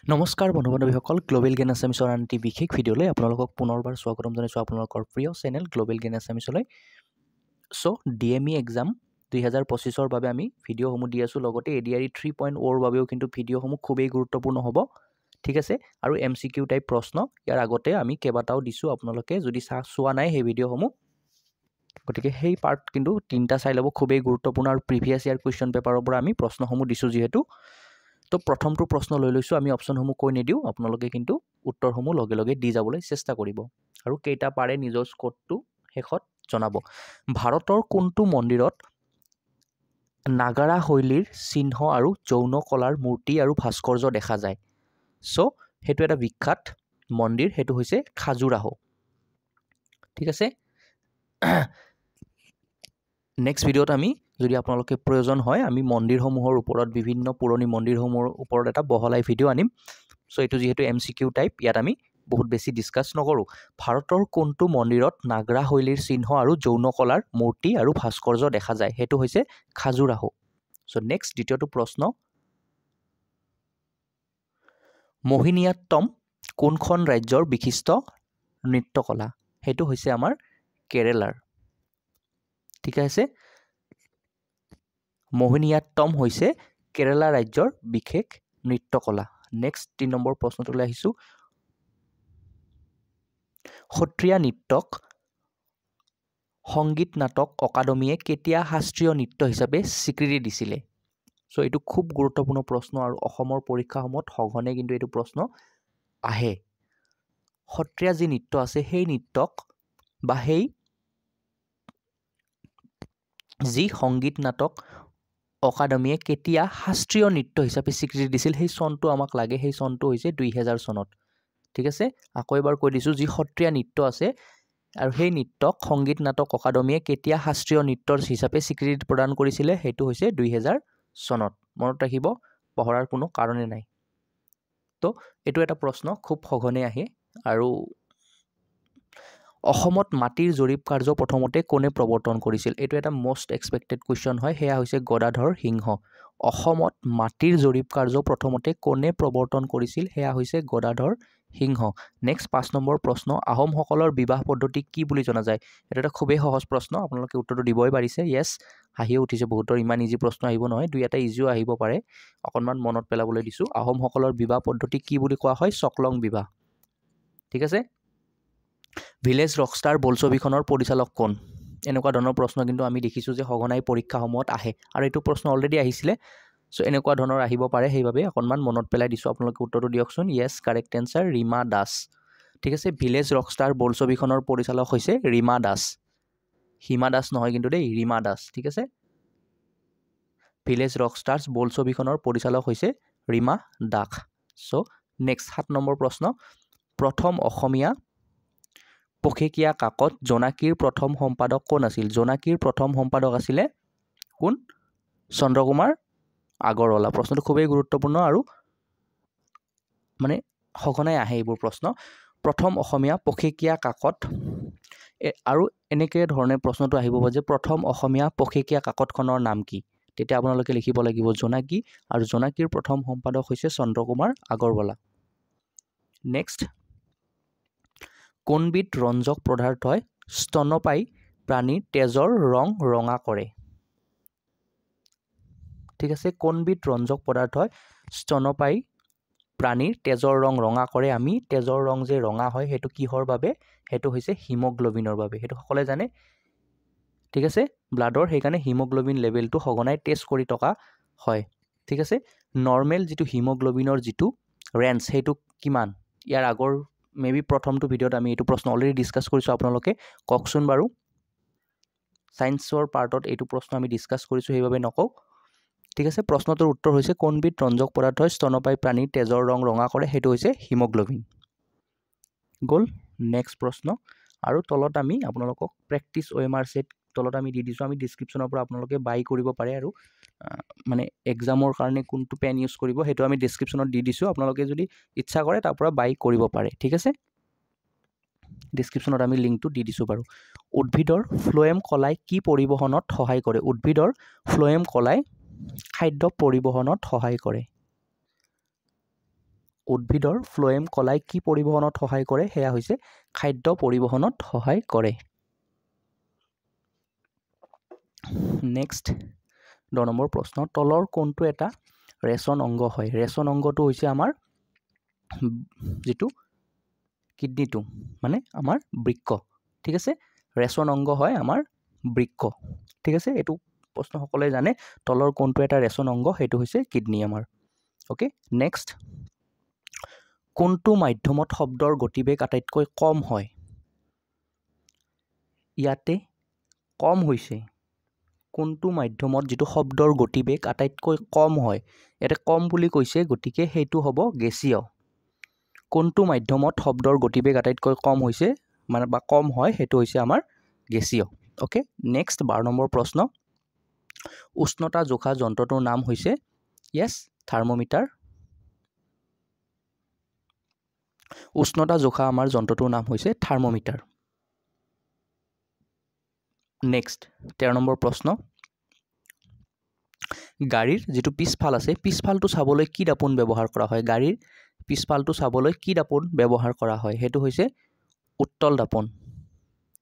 নমস্কাৰ বন্ধু বান্ধৱীসকল, গ্লোবেল জ্ঞান আছামিছৰ আন এটি বিশেষ ভিডিঅ'লৈ আপোনালোকক পুনৰবাৰ স্বাগতম জনাইছোঁ আপোনালোকৰ প্ৰিয় চেনেল গ্লোবেল জ্ঞান আছামিছলৈ। চ' DME এক্সাম 2025ৰ বাবে আমি ভিডিঅ'সমূহ দি আছোঁ, লগতে ADRE 3.0ৰ বাবেও কিন্তু ভিডিঅ'সমূহ খুবেই গুৰুত্বপূৰ্ণ হ'ব, ঠিক আছে। আৰু MCQ টাইপ প্ৰশ্ন ইয়াৰ আগতে আমি কেইবাটাও দিছোঁ, আপোনালোকে যদি চোৱা নাই সেই ভিডিঅ'সমূহ, গতিকে সেই পাৰ্ট কিন্তু 3টা চাই ল'ব, খুবেই গুৰুত্বপূৰ্ণ। আৰু প্ৰিভিয়াছ ইয়াৰ কুৱেশ্যন পেপাৰৰ পৰা আমি প্ৰশ্নসমূহ দিছোঁ যিহেতু। তো প্ৰথমটো প্ৰশ্ন লৈ লৈছোঁ, আমি অপশ্যনসমূহ কৈ নিদিওঁ, আপোনালোকে কিন্তু উত্তৰসমূহ লগে লগে দি যাবলৈ চেষ্টা কৰিব আৰু কেইটা পাৰে নিজৰ স্ক'ৰটো শেষত জনাব। ভাৰতৰ কোনটো মন্দিৰত নাগাৰা শৈলীৰ চিহ্ন আৰু যৌন কলাৰ মূৰ্তি আৰু ভাস্কৰ্য দেখা যায়? চ' সেইটো এটা বিখ্যাত মন্দিৰ, সেইটো হৈছে খাজুৰাহো, ঠিক আছে। নেক্সট ভিডিঅ'ত আমি যদি আপোনালোকে প্ৰয়োজন হয়, আমি মন্দিৰসমূহৰ ওপৰত, বিভিন্ন পুৰণি মন্দিৰসমূহৰ ওপৰত এটা বহলাই ভিডিঅ' আনিম। চ' এইটো যিহেতু MCQ টাইপ, ইয়াত আমি বহুত বেছি ডিছকাছ নকৰোঁ। ভাৰতৰ কোনটো মন্দিৰত নাগৰা শৈলীৰ চিহ্ন আৰু যৌন কলাৰ মূৰ্তি আৰু ভাস্কৰ্য দেখা যায়? সেইটো হৈছে খাজুৰাহো। চ' নেক্সট দ্বিতীয়টো প্ৰশ্ন, মোহিনীয়াট্টম কোনখন ৰাজ্যৰ বিশিষ্ট নৃত্যকলা? সেইটো হৈছে আমাৰ কেৰেলাৰ, ঠিক আছে। মোহিনীয়াট্টম হৈছে কেৰেলা ৰাজ্যৰ বিশেষ নৃত্যকলা। নেক্সট 3 নম্বৰ প্ৰশ্নটোলৈ আহিছোঁ, সত্ৰীয়া নৃত্যক সংগীত নাটক অকাডেমীয়ে কেতিয়া শাস্ত্ৰীয় নৃত্য হিচাপে স্বীকৃতি দিছিলে? চ' এইটো খুব গুৰুত্বপূৰ্ণ প্ৰশ্ন আৰু অসমৰ পৰীক্ষাসমূহত সঘনে কিন্তু এইটো প্ৰশ্ন আহে। সত্ৰীয়া যি নৃত্য আছে, সেই নৃত্যক বা সেই যি সংগীত নাটক অকাডেমীয়ে কেতিয়া শাস্ত্ৰীয় নৃত্য হিচাপে স্বীকৃতি দিছিল, সেই চনটো আমাক লাগে। সেই চনটো হৈছে 2000 চনত, ঠিক আছে। আকৌ এবাৰ কৈ দিছোঁ, যি সত্ৰীয়া নৃত্য আছে আৰু সেই নৃত্যক সংগীত নাটক অকাডেমীয়ে কেতিয়া শাস্ত্ৰীয় নৃত্যৰ হিচাপে স্বীকৃতি প্ৰদান কৰিছিলে, সেইটো হৈছে 2000 চনত। মনত ৰাখিব, পঢ়াৰ কোনো কাৰণে নাই। তো এইটো এটা প্ৰশ্ন খুব সঘনে আহে। আৰু অসমত মাটিৰ জৰীপ কাৰ্য প্ৰথমতে কোনে প্ৰৱৰ্তন কৰিছিল? এইটো এটা মষ্ট এক্সপেক্টেড কুৱেশ্যন হয়, সেয়া হৈছে গদাধৰ সিংহ। অসমত মাটিৰ জৰীপ কাৰ্য প্ৰথমতে কোনে প্ৰৱৰ্তন কৰিছিল? সেয়া হৈছে গদাধৰ সিংহ। নেক্সট 5 নম্বৰ প্ৰশ্ন, আহোমসকলৰ বিবাহ পদ্ধতি কি বুলি জনা যায়? এইটো এটা খুবেই সহজ প্ৰশ্ন, আপোনালোকে উত্তৰটো দিবই পাৰিছে। য়েছ, হাঁহিও উঠিছে বহুতৰ, ইমান ইজি প্ৰশ্ন আহিব নহয়, 2-এটা ইজিও আহিব পাৰে, অকণমান মনত পেলাবলৈ দিছোঁ। আহোমসকলৰ বিবাহ পদ্ধতি কি বুলি কোৱা হয়? চকলং বিবাহ, ঠিক আছে। ভিলেজ ৰকষ্টাৰ বোলছবিখনৰ পৰিচালক কোন? এনেকুৱা ধৰণৰ প্ৰশ্ন কিন্তু আমি দেখিছোঁ যে সঘনাই পৰীক্ষাসমূহত আহে, আৰু এইটো প্ৰশ্ন অলৰেডি আহিছিলে। চ' এনেকুৱা ধৰণৰ আহিব পাৰে, সেইবাবে অকণমান মনত পেলাই দিছোঁ। আপোনালোকে উত্তৰটো দিয়কচোন। য়েছ, কাৰেক্ট এনচাৰ ৰীমা দাস, ঠিক আছে। ভিলেজ ৰকষ্টাৰ বোলছবিখনৰ পৰিচালক হৈছে ৰীমা দাস, হিমা দাস নহয় কিন্তু দেই, ৰীমা দাস, ঠিক আছে। ভিলেজ ৰকষ্টাৰ্ছ বোলছবিখনৰ পৰিচালক হৈছে ৰীমা দাস। চ' নেক্সট 7 নম্বৰ প্ৰশ্ন, প্ৰথম অসমীয়া পষেকীয়া কাকত জোনাকীৰ প্ৰথম সম্পাদক কোন আছিল? জোনাকীৰ প্ৰথম সম্পাদক আছিলে কোন? চন্দ্ৰকুমাৰ আগৰৱালা। প্ৰশ্নটো খুবেই গুৰুত্বপূৰ্ণ আৰু মানে সঘনাই আহে এইবোৰ প্ৰশ্ন। প্ৰথম অসমীয়া পষেকীয়া কাকত, আৰু এনেকৈ ধৰণে প্ৰশ্নটো আহিব যে প্ৰথম অসমীয়া পষেকীয়া কাকতখনৰ নাম কি? তেতিয়া আপোনালোকে লিখিব লাগিব জোনাকী, আৰু জোনাকীৰ প্ৰথম সম্পাদক হৈছে চন্দ্ৰকুমাৰ আগৰৱালা। নেক্সট, কোনবিধ ৰঞ্জক পদাৰ্থই স্তন্যপায়ী প্ৰাণীৰ তেজৰ ৰং ৰঙা কৰে? ঠিক আছে, কোনবিধ ৰঞ্জক পদাৰ্থই স্তন্যপায়ী প্ৰাণীৰ তেজৰ ৰং ৰঙা কৰে? আমি তেজৰ ৰং যে ৰঙা হয়, সেইটো কিহৰ বাবে? সেইটো হৈছে হিমগ্ল'বিনৰ বাবে, সেইটো সকলোৱে জানে, ঠিক আছে। ব্লাডৰ সেইকাৰণে হিমগ্ল'বিন লেভেলটো সঘনাই টেষ্ট কৰি থকা হয়, ঠিক আছে। নৰ্মেল যিটো হিমগ্ল'বিনৰ যিটো ৰেঞ্জ, সেইটো কিমান? ইয়াৰ আগৰ মেবি প্ৰথমটো ভিডিঅ'ত আমি এইটো প্ৰশ্ন অলৰেডি ডিছকাছ কৰিছোঁ, আপোনালোকে কওকচোন বাৰু। ছায়েন্সৰ পাৰ্টত এইটো প্ৰশ্ন আমি ডিছকাছ কৰিছোঁ, সেইবাবে নকওঁ, ঠিক আছে। প্ৰশ্নটোৰ উত্তৰ হৈছে কোনবিধ ৰঞ্জক পদাৰ্থই স্তন্যপায়ী প্ৰাণীৰ তেজৰ ৰং ৰঙা কৰে? সেইটো হৈছে হিমগ্ল'বিন। গ'ল। নেক্সট প্ৰশ্ন, আৰু তলত আমি আপোনালোকক প্ৰেক্টিছ OMR ছেট তলত আমি দি দিছোঁ, আমি ডিছক্ৰিপশ্যনৰ পৰা আপোনালোকে বাই কৰিব পাৰে, আৰু মানে এক্সামৰ কাৰণে কোনটো পেন ইউজ কৰিব সেইটো আমি ডিছক্ৰিপশ্যনত দি দিছোঁ, আপোনালোকে যদি ইচ্ছা কৰে তাৰ পৰা বাই কৰিব পাৰে, ঠিক আছে। ডিছক্ৰিপশ্যনত আমি লিংকটো দি দিছোঁ বাৰু। উদ্ভিদৰ ফ্লোয়েম কলাই কি পৰিবহণত সহায় কৰে? উদ্ভিদৰ ফ্লোয়েম কলাই খাদ্য পৰিবহণত সহায় কৰে। উদ্ভিদৰ ফ্লোয়েম কলাই কি পৰিবহনত সহায় কৰে সেয়া হৈছে খাদ্য পৰিবহনত সহায় কৰে নেক্সট 10 নম্বৰ প্ৰশ্ন তলৰ কোনটো এটা ৰেচন অংগ হয় ৰেচন অংগটো হৈছে আমাৰ যেটো কিডনিটো মানে আমাৰ বৃক্ক ঠিক আছে ৰেচন অংগ হয় আমাৰ বৃক্ক ঠিক আছে এটো প্ৰশ্ন সকলে জানে তলৰ কোনটো এটা ৰেচন অংগ হেতু হৈছে কিডনি আমাৰ ওকে নেক্সট কোনটো মাধ্যমত শব্দৰ গতিবেগ আটাইতকৈ কম হয় ইয়াতে কম হৈছে কোনটো মাধ্যমত যেটো শব্দৰ গতিবেগ আটাইতকৈ কম হয় ইয়াতে কম বুলি কৈছে গতিকে হেতু হ'ব গেছীয় কোনটো মাধ্যমত শব্দৰ গতিবেগ আটাইতকৈ কম হৈছে মানে বা কম হয় হেতু হৈছে আমাৰ গেছীয় ওকে নেক্সট 12 নম্বৰ প্ৰশ্ন উষ্ণতা জোখা যন্ত্ৰটোৰ নাম হৈছে yes থাৰ্মোমিটাৰ উষ্ণতা জোখা আমাৰ যন্ত্ৰটোৰ নাম হৈছে থাৰ্মোমিটাৰ নেক্সট 13 নম্বৰ প্ৰশ্ন গাড়ীৰ যেটো পিছফাল আছে পিছফালটো চাবলৈ কি দাপোন ব্যৱহাৰ কৰা হয় গাড়ীৰ পিছফালটো চাবলৈ কি দাপোন ব্যৱহাৰ কৰা হয় হেতু হৈছে উত্তল দাপোন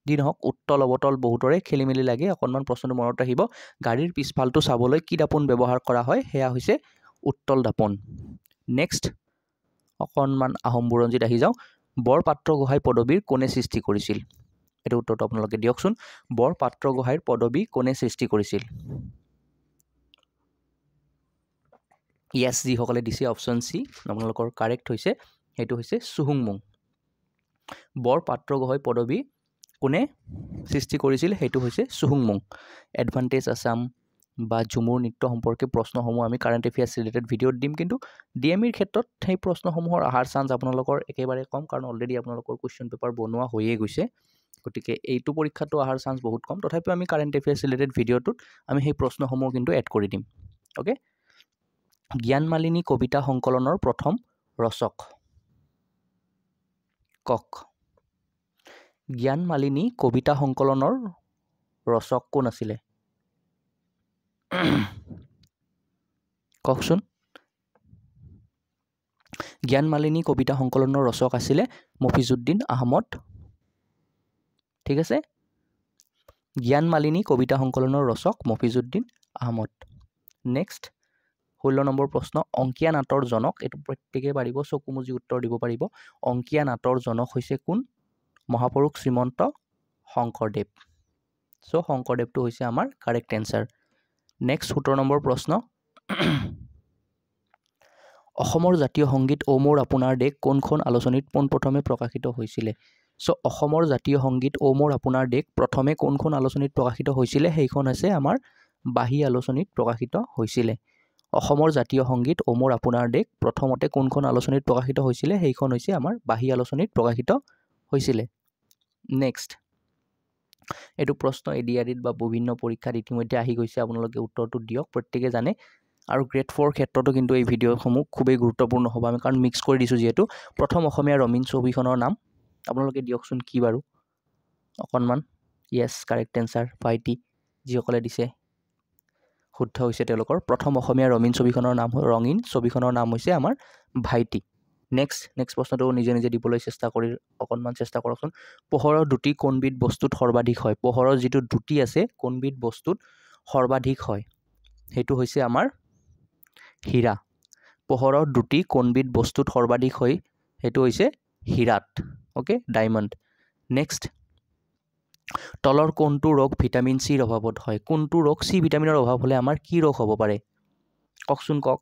দিনহক উত্তল অবতল বহুতৰে খেলিমেলি লাগে অকনমান প্ৰশ্নটো মনত ৰাখিব গাড়ীৰ পিছফালটো চাবলৈ কি দাপোন ব্যৱহাৰ কৰা হয় হেয়া হৈছে উত্তল দাপোন নেক্সট অকনমান আহোম বুৰঞ্জীত আহি যাও বৰপাত্ৰ গোহাঁই পদবীৰ কোনে সৃষ্টি কৰিছিল এটো উত্তৰটো আপোনালোকে দিয়কচোন বৰপাত্ৰ গোহাঁইৰ পদবী কোনে সৃষ্টি কৰিছিল yes যি সকলে দিছে অপচন সি আপোনালোকৰ কাৰেক্ট হৈছে হেতু হৈছে সুহুংমুং বৰপাত্ৰ গোহাঁই পদবী কোনে সৃষ্টি কৰিছিল হেতু হৈছে সুহুংমুং এডভান্টেজ আসাম বা ঝুমুৰ নৃত্য সম্পৰ্কে প্ৰশ্নসমূহ আমি কাৰেন্ট এফেয়াৰ্স ৰিলেটেড ভিডিঅ'ত দিম কিন্তু ডিএমইৰ ক্ষেত্ৰত সেই প্ৰশ্নসমূহৰ আহাৰ চান্স আপোনালোকৰ একেবাৰে কম কাৰণ অলৰেডি আপোনালোকৰ কোৱেশ্চন পেপাৰ বনোৱা হৈয়ে গৈছে গতিকে এইটো পৰীক্ষাটো আহাৰ চান্স বহুত কম তথাপিও আমি কাৰেন্ট এফেয়াৰ্স ৰিলেটেড ভিডিঅ'টোত আমি সেই প্ৰশ্নসমূহ কিন্তু এড কৰি দিম ওকে জ্ঞানমালিনী কবিতা সংকলনৰ প্ৰথম ৰচক কক জ্ঞানমালিনী কবিতা সংকলনৰ ৰচক কোন আছিলে ককচোন জ্ঞানমালিনী কবিতা সংকলনৰ ৰচক আছিলে মফিজউদ্দিন আহমদ ঠিক আছে জ্ঞানমালিনী কবিতা সংকলনৰ ৰচক মফিজউদ্দিন আহমদ নেক্সট 16 নম্বৰ প্ৰশ্ন অংকিয়া নাটৰ জনক এটো প্ৰত্যেককে পাৰিব চকুমুজি উত্তৰ দিব পাৰিব অংকিয়া নাটৰ জনক হৈছে কোন মহাপুৰুষ শ্ৰীমন্ত শংকৰদেৱ সো শংকৰদেৱটো হৈছে আমাৰ কাৰেক্ট এনসাৰ নেক্সট 17 নম্বৰ প্ৰশ্ন অসমৰ জাতীয় সংগীত ও মোৰ আপোনাৰ দেশ কোনখন আলোচনীত পোনপ্ৰথমে প্ৰকাশিত হৈছিল সো অসমৰ জাতীয় সংগীত ও মোৰ আপোনাৰ দেশ প্ৰথমে কোনখন আলোচনীত প্ৰকাশিত হৈছিল সেইখন আছে আমাৰ বাহী আলোচনীত প্ৰকাশিত হৈছিল অসমৰ জাতীয় সংগীত ও মোৰ আপোনাৰ দেশ প্ৰথমতে কোনখন আলোচনীত প্ৰকাশিত হৈছিল সেইখন হৈছে আমাৰ বাহী আলোচনীত প্ৰকাশিত হৈছিল নেক্সট এটো প্ৰশ্ন এডিআৰিত বা বিভিন্ন পৰীক্ষাত ইতিমধ্যে আহি গৈছে আপোনালোকে উত্তৰটো দিয়ক প্ৰত্যেককে জানে আৰু গ্ৰেড 4 ক্ষেত্ৰটো কিন্তু এই ভিডিঅ'সমূহ খুবেই গুৰুত্বপূৰ্ণ হ'ব আমি কাৰণ মিক্স কৰি দিছো যেহেতু প্ৰথম অসমীয়া ৰমিন ছবিখনৰ নাম আপোনালোকে দিয়কচোন কি বাৰু অকনমান yes কাৰেক্ট এনসাৰ ভাইটি যিসকলে দিছে শুদ্ধ হৈছে তেওঁলোকৰ প্ৰথম অসমীয়া ৰঙীন ছবিখনৰ নাম হৈছে আমাৰ ভাইটি নেক্সট প্ৰশ্নটো নিজে নিজে দিবলৈ চেষ্টা কৰি অকনমান চেষ্টা কৰকচোন পোহৰৰ দুটি কোনবিধ বস্তুত সৰ্বাধিক হয় পোহৰৰ যেটো দুটি আছে কোনবিধ বস্তুত সৰ্বাধিক হয় হেতু হৈছে আমাৰ হীৰা পোহৰৰ দুটি কোনবিধ বস্তুত সৰ্বাধিক হয় হেতু হৈছে হীৰাত ওকে ডায়মণ্ড নেক্সট তলৰ কোনটো ৰোগ ভিটামিন সি ৰ অভাৱত হয় কোনটো ৰোগ সি ভিটামিনৰ অভাৱ হলে আমাৰ কি ৰোগ হ'ব পাৰে ককচোন কক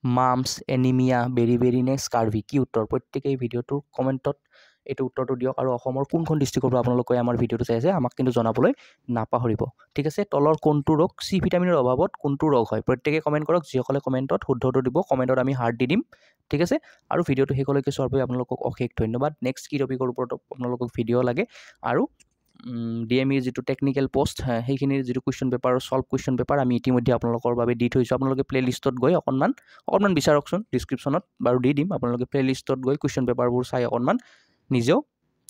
মামস এনিমিয়া বেৰিবেৰি নে স্কাৰভি কি উত্তৰ প্ৰত্যেককে এই ভিডিঅ'টোৰ কমেন্টত এটো উত্তৰটো দিয়ক আৰু অসমৰ কোনখন ডিস্ট্ৰিক্টৰ পৰা আপোনালোকে আমাৰ ভিডিঅ'টো চাই আছে আমাক কিন্তু জনাবলৈ নাপাহৰিব ঠিক আছে তলৰ কোনটো ৰোগ সি ভিটামিনৰ অভাৱত কোনটো ৰোগ হয় প্ৰত্যেককে কমেন্ট কৰক যিসকলে কমেন্টত শুদ্ধটো দিব কমেন্টত আমি হাৰ্ট দি দিম ঠিক আছে আৰু ভিডিঅ'টো হেকলৈকে চোৱাৰ বাবে আপোনালোকক অশেষ ধন্যবাদ নেক্সট কি টপিকৰ ওপৰত আপোনালোকক ভিডিঅ' লাগে আৰু ডিএমইৰ যেটো টেকনিক্যাল পোষ্ট সেইখিনিৰ যেটো question paper solve question paper আমি ইতিমধ্যে আপোনালোকৰ বাবে দি থৈছো আপোনালোকে প্লেলিষ্টত গৈ অকনমান বিচাৰকচোন ডেসক্ৰিপচনত বাৰু দি দিম আপোনালোকে প্লেলিষ্টত গৈ কোৱেশ্চন পেপাৰবোৰ চাই অকনমান নিজেও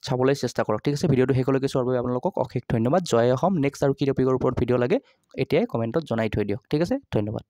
চাবলৈ চেষ্টা কৰক ঠিক আছে ভিডিঅ'টো হেকলৈকে চোৱাৰ বাবে আপোনালোকক অশেষ ধন্যবাদ জয় অসম নেক্সট আৰু কি টপিকৰ ওপৰত ভিডিঅ' লাগে এতিয়াই কমেন্টত জনাই থৈ দিয়ক ঠিক আছে ধন্যবাদ